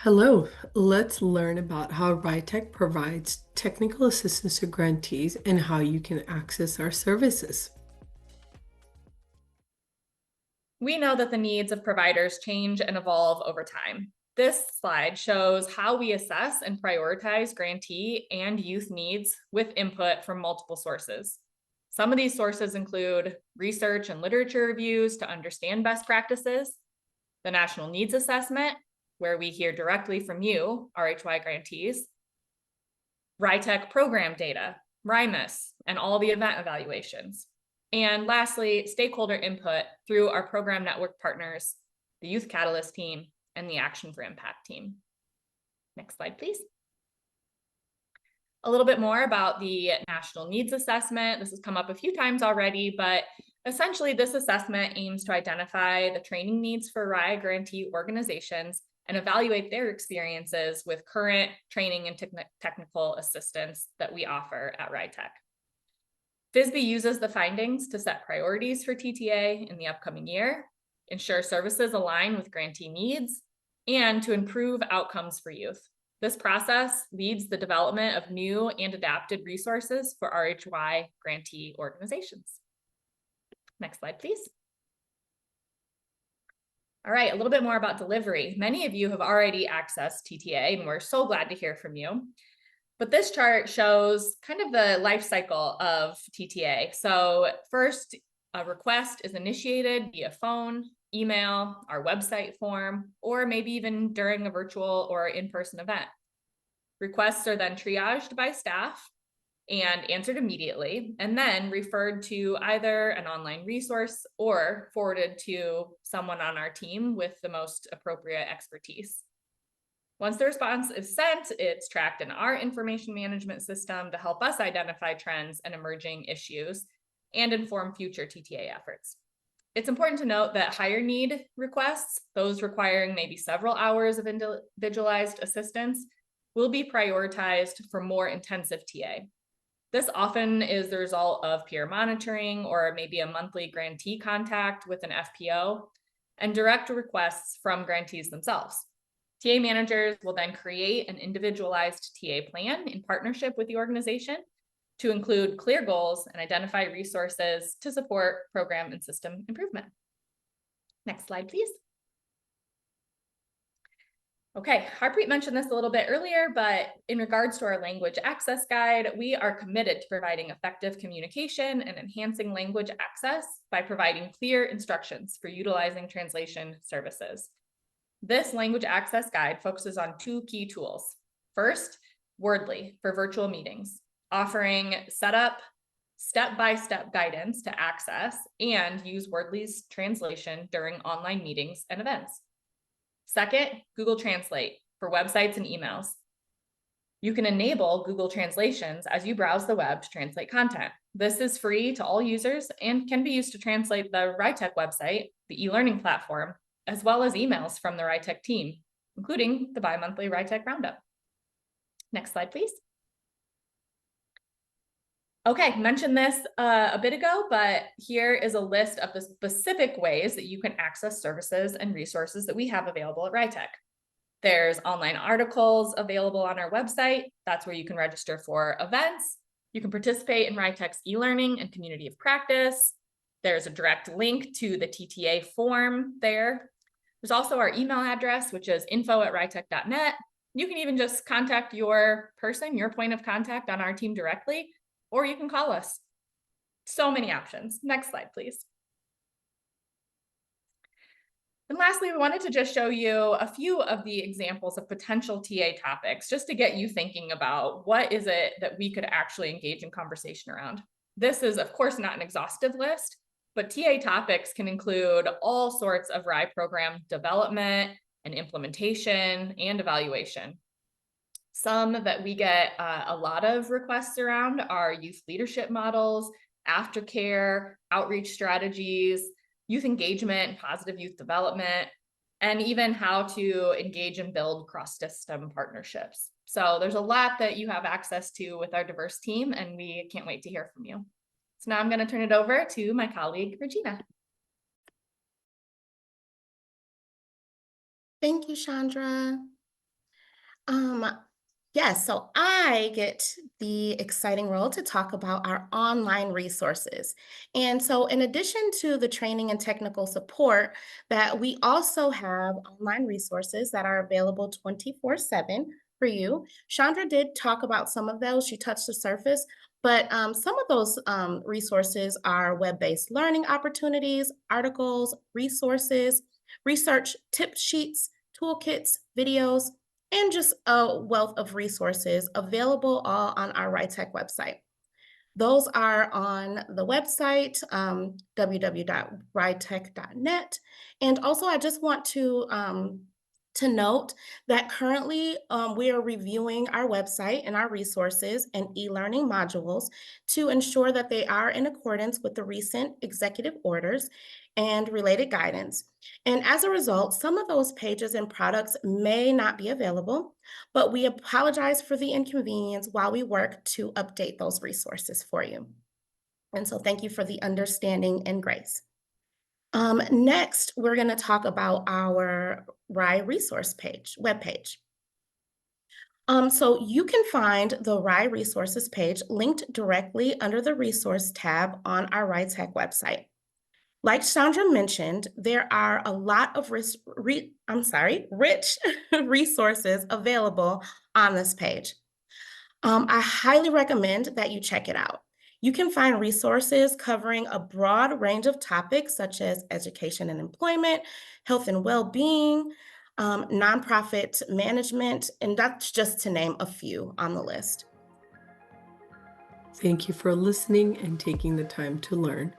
Hello, let's learn about how RHYTTAC provides technical assistance to grantees and how you can access our services. We know that the needs of providers change and evolve over time. This slide shows how we assess and prioritize grantee and youth needs with input from multiple sources. Some of these sources include research and literature reviews to understand best practices, the National Needs Assessment, where we hear directly from you, RHY grantees, RHYTTAC program data, RHYMIS, and all the event evaluations. And lastly, stakeholder input through our program network partners, the Youth Catalyst team, and the Action for Impact team. Next slide, please. A little bit more about the National Needs Assessment. This has come up a few times already, but essentially this assessment aims to identify the training needs for RHYTTAC grantee organizations and evaluate their experiences with current training and technical assistance that we offer at RHYTTAC. FISB uses the findings to set priorities for TTA in the upcoming year, ensure services align with grantee needs, and to improve outcomes for youth. This process leads the development of new and adapted resources for RHY grantee organizations. Next slide, please. All right, a little bit more about delivery. Many of you have already accessed TTA, and we're so glad to hear from you. But this chart shows kind of the life cycle of TTA. So first, a request is initiated via phone, email, our website form, or maybe even during a virtual or in-person event. Requests are then triaged by staff and answered immediately, and then referred to either an online resource or forwarded to someone on our team with the most appropriate expertise. Once the response is sent, it's tracked in our information management system to help us identify trends and emerging issues and inform future TTA efforts. It's important to note that higher need requests, those requiring maybe several hours of individualized assistance, will be prioritized for more intensive TA. This often is the result of peer monitoring or maybe a monthly grantee contact with an FPO and direct requests from grantees themselves. TA managers will then create an individualized TA plan in partnership with the organization to include clear goals and identify resources to support program and system improvement. Next slide, please. Okay, Harpreet mentioned this a little bit earlier, but in regards to our language access guide, we are committed to providing effective communication and enhancing language access by providing clear instructions for utilizing translation services. This language access guide focuses on two key tools. First, Wordly for virtual meetings, offering setup, step-by-step guidance to access and use Wordly's translation during online meetings and events. Second, Google Translate for websites and emails. You can enable Google translations as you browse the web to translate content. This is free to all users and can be used to translate the RHYTTAC website, the e-learning platform, as well as emails from the RHYTTAC team, including the bi-monthly RHYTTAC Roundup. Next slide, please. Okay, mentioned this a bit ago, but here is a list of the specific ways that you can access services and resources that we have available at RHYTTAC. There's online articles available on our website. That's where you can register for events. You can participate in RHYTTAC's e-learning and community of practice. There's a direct link to the TTA form there. There's also our email address, which is info@rhyttac.net. You can even just contact your person, your point of contact on our team directly, or you can call us. So many options. Next slide, please. And lastly, we wanted to just show you a few of the examples of potential TA topics, just to get you thinking about what is it that we could actually engage in conversation around. This is, of course, not an exhaustive list, but TA topics can include all sorts of RHY program development and implementation and evaluation. Some that we get a lot of requests around are youth leadership models, aftercare, outreach strategies, youth engagement, positive youth development, and even how to engage and build cross-system partnerships. So there's a lot that you have access to with our diverse team, and we can't wait to hear from you. So now I'm going to turn it over to my colleague, Regina. Thank you, Chandra. Um, yes, so I get the exciting role to talk about our online resources. And so, in addition to the training and technical support, that we also have online resources that are available 24/7 for you. Chandra did talk about some of those, she touched the surface, but some of those resources are web based learning opportunities, articles, resources, research tip sheets, toolkits, videos, and just a wealth of resources available all on our RHYTTAC website. Those are on the website, www.rhytec.net. And also, I just want to note that currently we are reviewing our website and our resources and e-learning modules to ensure that they are in accordance with the recent executive orders and related guidance. And as a result, some of those pages and products may not be available, but we apologize for the inconvenience while we work to update those resources for you. And so thank you for the understanding and grace. Next, we're going to talk about our RHY resource page, webpage. So you can find the RHY resources page linked directly under the resource tab on our RHYTAC website. Like Sandra mentioned, there are a lot of rich resources available on this page. I highly recommend that you check it out. You can find resources covering a broad range of topics such as education and employment, health and well being, nonprofit management, and that's just to name a few on the list. Thank you for listening and taking the time to learn.